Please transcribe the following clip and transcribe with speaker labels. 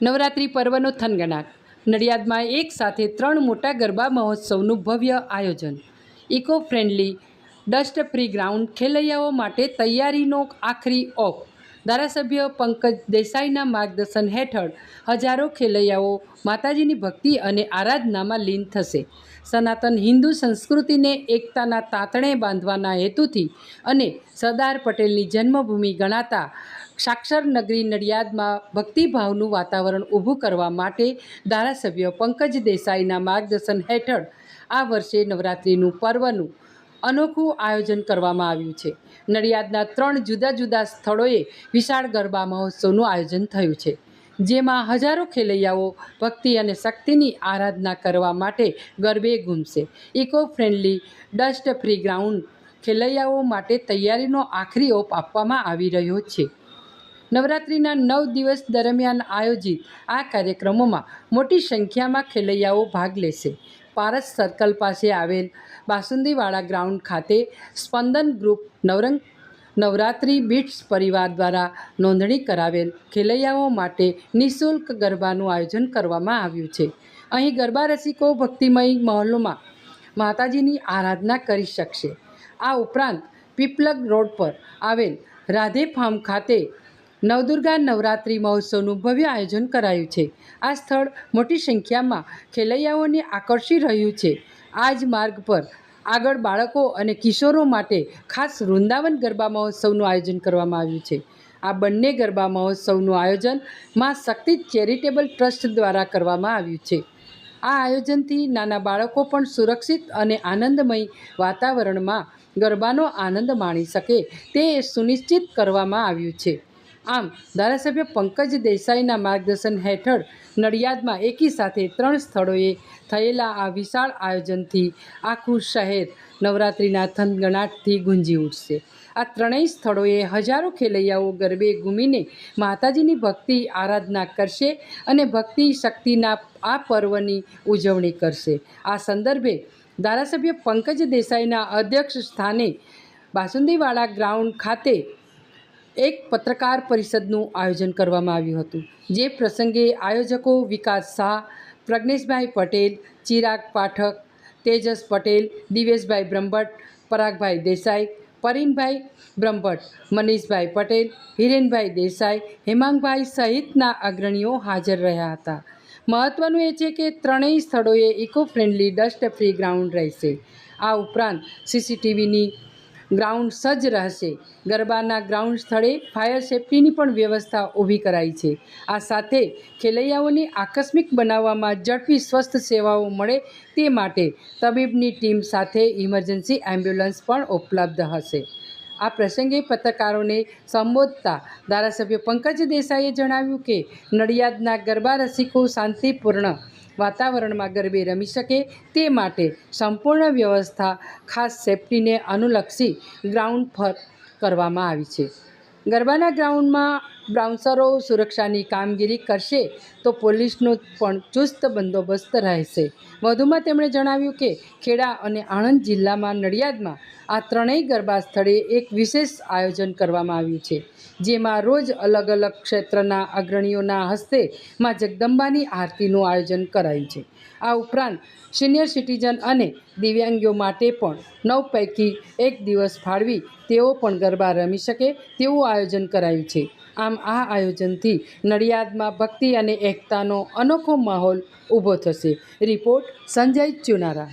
Speaker 1: નવરાત્રિ પર્વનો થનગનાટ. નડિયાદમાં એક સાથે 3 મોટા ગરબા મહોત્સવનું ભવ્ય આયોજન. Eco friendly dust free ground ખેલૈયાઓ માટે તૈયારીનો આખરી ઓપ. ધારાસભ્ય પંકજ દેસાઈના માર્ગદર્શન હેઠળ હજારો ખેલૈયાઓ માતાજીની ભક્તિ અને આરાધનામાં લીન થશે. સનાતન હિન્દુ સંસ્કૃતિને એકતાના તાંતણે બાંધવાના હેતુથી અને સરદાર પટેલની જન્મભૂમિ ગણાતા સાક્ષર નગરી નડિયાદમાં ભક્તિભાવનું વાતાવરણ ઊભું કરવા માટે ધારાસભ્ય પંકજ દેસાઈના માર્ગદર્શન હેઠળ આ વર્ષે નવરાત્રિનું પર્વનું અનોખું આયોજન કરવામાં આવ્યું છે. નડિયાદના 3 જુદા જુદા સ્થળોએ વિશાળ ગરબા મહોત્સવનું આયોજન થયું છે, જેમાં હજારો ખેલૈયાઓ ભક્તિ અને શક્તિની આરાધના કરવા માટે ગરબે ઘૂમશે. Eco friendly dust free ground ખેલૈયાઓ માટે તૈયારીનો આખરી ઓપ આપવામાં આવી રહ્યો છે. નવરાત્રિના 9 દિવસ દરમિયાન આયોજિત આ કાર્યક્રમોમાં મોટી સંખ્યામાં ખેલૈયાઓ ભાગ લેશે. પારસ સર્કલ પાસે આવેલ બાસુંદીવાળા ગ્રાઉન્ડ ખાતે સ્પંદન ગ્રુપ નવરાત્રિ બીટ્સ પરિવાર દ્વારા નોંધણી કરાવેલ ખેલૈયાઓ માટે નિઃશુલ્ક ગરબાનું આયોજન કરવામાં આવ્યું છે. અહીં ગરબા રસિકો ભક્તિમય માહોલમાં માતાજીની આરાધના કરી શકશે. આ ઉપરાંત પીપલગ રોડ પર આવેલ રાધે ફાર્મ ખાતે નવદુર્ગા નવરાત્રિ મહોત્સવનું ભવ્ય આયોજન કરાયું છે. આ સ્થળ મોટી સંખ્યામાં ખેલૈયાઓને આકર્ષી રહ્યું છે. આ જ માર્ગ પર આગળ બાળકો અને કિશોરો માટે ખાસ વૃંદાવન ગરબા મહોત્સવનું આયોજન કરવામાં આવ્યું છે. આ બંને ગરબા મહોત્સવનું આયોજન માં શક્તિ ચેરિટેબલ ટ્રસ્ટ દ્વારા કરવામાં આવ્યું છે. આ આયોજનથી નાના બાળકો પણ સુરક્ષિત અને આનંદમય વાતાવરણમાં ગરબાનો આનંદ માણી શકે તે સુનિશ્ચિત કરવામાં આવ્યું છે. આમ ધારાસભ્ય પંકજ દેસાઈના માર્ગદર્શન હેઠળ નડિયાદમાં એકી સાથે 3 સ્થળોએ થયેલા આ વિશાળ આયોજનથી આખું શહેર નવરાત્રિના થનગનાટથી ગુંજી ઉઠશે. આ 3 સ્થળોએ હજારો ખેલૈયાઓ ગરબે ઘૂમીને માતાજીની ભક્તિ આરાધના કરશે અને ભક્તિ શક્તિના આ પર્વની ઉજવણી કરશે. આ સંદર્ભે ધારાસભ્ય પંકજ દેસાઈના અધ્યક્ષ સ્થાને બાસુંદીવાળા ગ્રાઉન્ડ ખાતે એક પત્રકાર પરિષદનું આયોજન કરવામાં આવ્યું હતું. જે પ્રસંગે આયોજકો વિકાસ શાહ, પ્રજ્ઞેશભાઈ પટેલ, ચિરાગ પાઠક, તેજસ પટેલ, દિવેશભાઈ બ્રહ્મભટ્ટ, પરાગભાઈ દેસાઈ, પરીનભાઈ બ્રહ્મભટ્ટ, મનીષભાઈ પટેલ, હિરેનભાઈ દેસાઈ, હેમાંગભાઈ સહિતના અગ્રણીઓ હાજર રહ્યા હતા. મહત્વનું એ છે કે 3 સ્થળોએ eco friendly dust free ground રહેશે. આ ઉપરાંત સીસીટીવીની ગ્રાઉન્ડ સજ્જ રહેશે. ગરબાના ગ્રાઉન્ડ સ્થળે ફાયર સેફટીની પણ વ્યવસ્થા ઊભી કરાઈ છે. આ સાથે ખેલૈયાઓને આકસ્મિક બનાવવામાં ઝડપી સ્વસ્થ સેવાઓ મળે તે માટે તબીબની ટીમ સાથે ઇમરજન્સી એમ્બ્યુલન્સ પણ ઉપલબ્ધ હશે. આ પ્રસંગે પત્રકારોને સંબોધતા ધારાસભ્ય પંકજ દેસાઈએ જણાવ્યું કે નડિયાદના ગરબા રસિકો શાંતિપૂર્ણ વાતાવરણમાં ગરબે રમી શકે તે માટે સંપૂર્ણ વ્યવસ્થા ખાસ સેફટીને અનુલક્ષી ગ્રાઉન્ડ પર કરવામાં આવી છે. ગરબાના ગ્રાઉન્ડમાં બાઉન્સરો સુરક્ષાની કામગીરી કરશે તો પોલીસનો પણ ચુસ્ત બંદોબસ્ત રહેશે. વધુમાં તેમણે જણાવ્યું કે ખેડા અને આણંદ જિલ્લામાં નડિયાદમાં આ 3 ગરબા સ્થળે એક વિશેષ આયોજન કરવામાં આવ્યું છે, જેમાં રોજ અલગ અલગ ક્ષેત્રના અગ્રણીઓના હસ્તે માં જગદંબાની આરતીનું આયોજન કરાયું છે. આ ઉપરાંત સિનિયર સિટીઝન અને દિવ્યાંગો માટે પણ 9 પૈકી 1 દિવસ ફાળવી તેઓ પણ ગરબા રમી શકે તેવું આયોજન કરાયું છે. આમ આ આયોજનથી નડિયાદમાં ભક્તિ અને એકતાનો અનોખો માહોલ ઊભો થશે. રિપોર્ટ સંજય ચુનારા.